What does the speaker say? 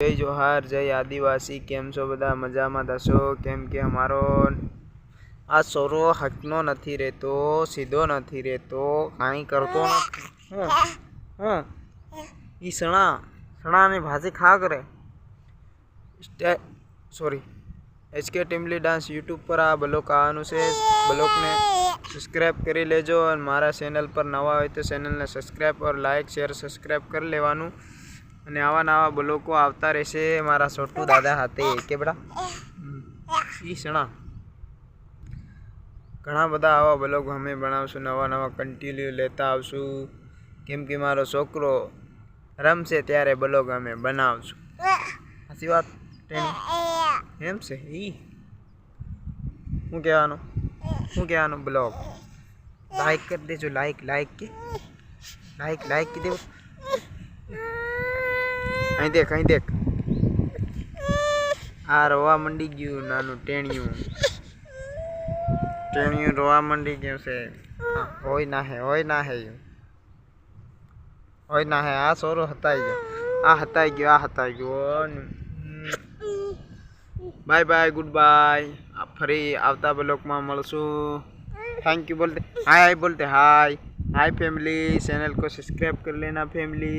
જય જોહાર, જય આદિવાસી। કેમ છો બધા? મજામાં થશો? કેમ કે અમારો આ સોરો હકનો નથી રહેતો, સીધો નથી રહેતો, કાંઈ કરતો નથી। ઈ સણાની ભાજી ખા કરે। સોરી, HK ટીમલી ડાન્સ યુટ્યુબ પર આ બ્લોક આવવાનું છે। બ્લોકને સબસ્ક્રાઈબ કરી લેજો અને મારા ચેનલ પર નવા હોય તો ચેનલને સબસ્ક્રાઈબ और લાઇક શેર સબસ્ક્રાઈબ કરી લેવાનું। અને આવા નવા બ્લોકો આવતા રહેશે મારા છોટુ દાદા હાથે કે બડા ઈ સણા ઘણા બધા આવા બ્લોગ અમે બનાવશું, નવા કન્ટિન્યુ લેતા આવશું। કેમ કે મારો છોકરો રમશે ત્યારે બ્લોગ અમે બનાવશું। સાચી વાત એમ છે। ઈ શું કહેવાનું બ્લોગ લાઈક કરી દેજો। લાઈક કરી દેજો। અહીં દેખ આ રોવા મંડી ગયું નાનું ટેણિયું રોવા મંડી ગયું છે। હોય ના હે આ સોરો હતાઈ ગયો। Bye bye, good bye. ફરી આવતા બ્લોકમાં મળશું। थैंक यू बोलते, हाय बोलते, हाय फैमिली। चैनल को सब्सक्राइब कर लेना फैमिली।